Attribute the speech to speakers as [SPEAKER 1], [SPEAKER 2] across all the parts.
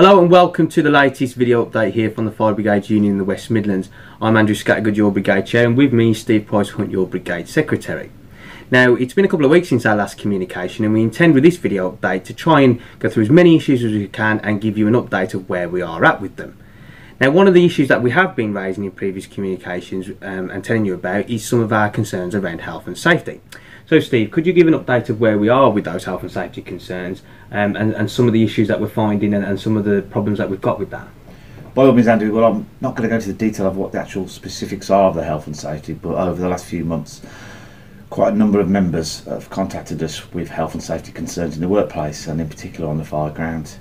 [SPEAKER 1] Hello and welcome to the latest video update here from the Fire Brigade Union in the West Midlands. I'm Andrew Scattergood, your Brigade Chair, and with me is Steve Price-Hunt, your Brigade Secretary. Now, it's been a couple of weeks since our last communication, and we intend with this video update to try and go through as many issues as we can and give you an update of where we are at with them. Now, one of the issues that we have been raising in previous communications and telling you about is some of our concerns around health and safety. So Steve, could you give an update of where we are with those health and safety concerns and some of the issues that we're finding and some of the problems that we've got with that?
[SPEAKER 2] By all means, Andrew. Well, I'm not going to go into the detail of what the actual specifics are of the health and safety, but over the last few months, quite a number of members have contacted us with health and safety concerns in the workplace and in particular on the fire ground.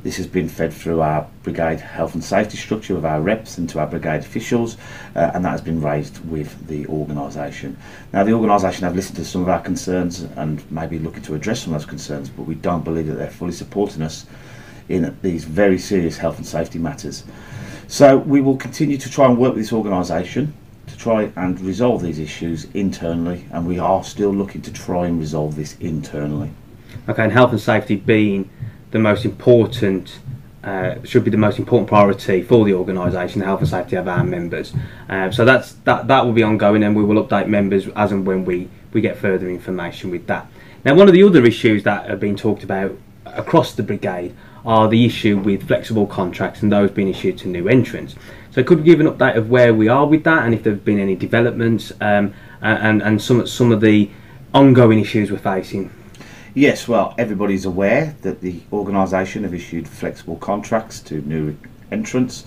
[SPEAKER 2] This has been fed through our brigade health and safety structure with our reps and to our brigade officials, and that has been raised with the organisation. Now, the organisation have listened to some of our concerns and maybe looking to address some of those concerns, but we don't believe that they're fully supporting us in these very serious health and safety matters. So we will continue to try and work with this organisation to try and resolve these issues internally, and we are still looking to try and resolve this internally. Okay,
[SPEAKER 1] and health and safety being the most important, should be the most important priority for the organisation, the health and safety of our members. So that will be ongoing, and we will update members as and when we get further information with that. Now, one of the other issues that have been talked about across the brigade are the issue with flexible contracts and those being issued to new entrants. So could we give an update of where we are with that and if there have been any developments and some of the ongoing issues we're facing?
[SPEAKER 2] Yes, well, everybody's aware that the organisation have issued flexible contracts to new entrants,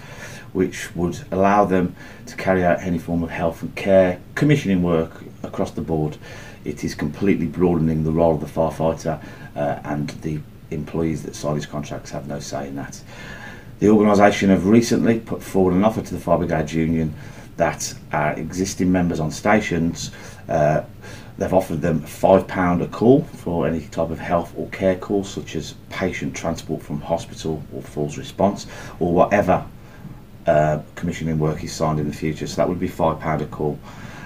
[SPEAKER 2] which would allow them to carry out any form of health and care commissioning work across the board. It is completely broadening the role of the firefighter, and the employees that sign these contracts have no say in that. The organisation have recently put forward an offer to the Fire Brigade Union that our existing members on stations, they've offered them £5 a call for any type of health or care call, such as patient transport from hospital or falls response, or whatever commissioning work is signed in the future. So that would be £5 a call.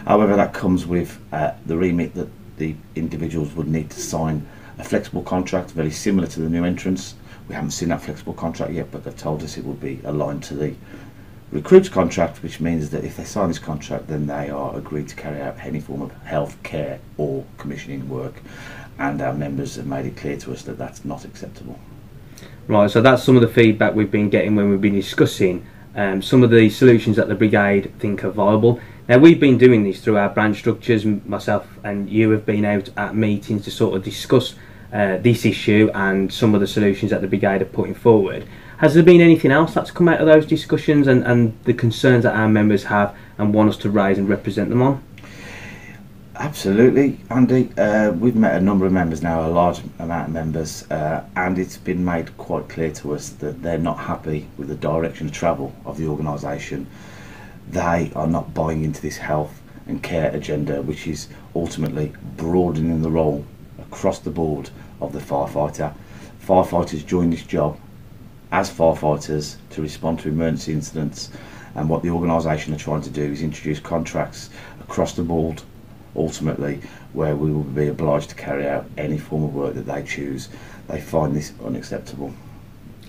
[SPEAKER 2] However, that comes with the remit that the individuals would need to sign a flexible contract, very similar to the new entrants. We haven't seen that flexible contract yet, but they've told us it will be aligned to the recruit's contract, which means that if they sign this contract, then they are agreed to carry out any form of health care or commissioning work, and our members have made it clear to us that that's not acceptable.
[SPEAKER 1] Right, so that's some of the feedback we've been getting when we've been discussing some of the solutions that the brigade think are viable. Now, we've been doing this through our branch structures. Myself and you have been out at meetings to sort of discuss this issue and some of the solutions that the brigade are putting forward. Has there been anything else that's come out of those discussions and the concerns that our members have and want us to raise and represent them on?
[SPEAKER 2] Absolutely, Andy. We've met a number of members now, a large amount of members, and it's been made quite clear to us that they're not happy with the direction of travel of the organisation. They are not buying into this health and care agenda, which is ultimately broadening the role across the board of the firefighter. Firefighters join this job as firefighters to respond to emergency incidents, and what the organisation are trying to do is introduce contracts across the board, ultimately, where we will be obliged to carry out any form of work that they choose. They find this unacceptable.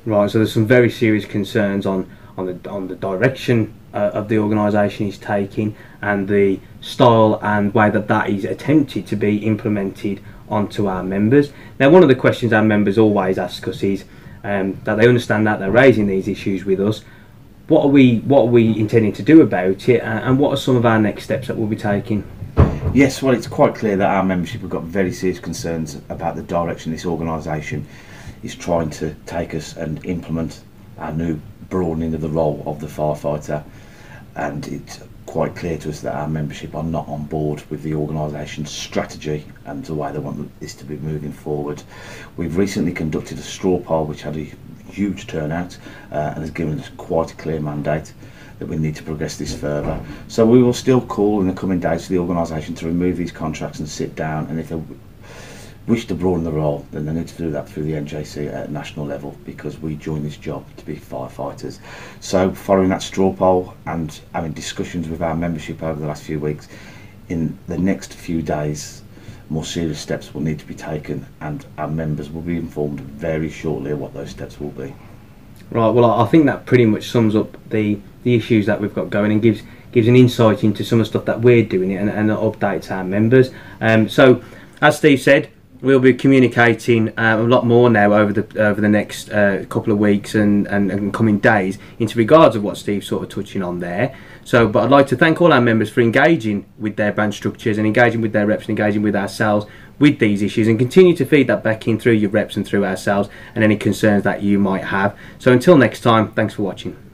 [SPEAKER 1] Right, so there's some very serious concerns on the direction of the organisation is taking and the style and way that is attempted to be implemented onto our members. Now, one of the questions our members always ask us is that they understand that they're raising these issues with us. What are we intending to do about it, and what are some of our next steps that we'll be taking?
[SPEAKER 2] Yes, well, it's quite clear that our membership have got very serious concerns about the direction this organisation is trying to take us and implement our new broadening of the role of the firefighter, and it's quite clear to us that our membership are not on board with the organisation's strategy and the way they want this to be moving forward. We've recently conducted a straw poll which had a huge turnout and has given us quite a clear mandate that we need to progress this further. So we will still call in the coming days for the organisation to remove these contracts and sit down, and if they wish to broaden the role, then they need to do that through the NJC at national level, because we join this job to be firefighters. So following that straw poll and having discussions with our membership over the last few weeks, in the next few days more serious steps will need to be taken, and our members will be informed very shortly of what those steps will be.
[SPEAKER 1] Right, well, I think that pretty much sums up the issues that we've got going, and gives an insight into some of the stuff that we're doing and updates our members. So, as Steve said, we'll be communicating a lot more now over the next couple of weeks and coming days into regards of what Steve's sort of touching on there. So, but I'd like to thank all our members for engaging with their branch structures and engaging with their reps and engaging with ourselves with these issues, and continue to feed that back in through your reps and through ourselves and any concerns that you might have. So until next time, thanks for watching.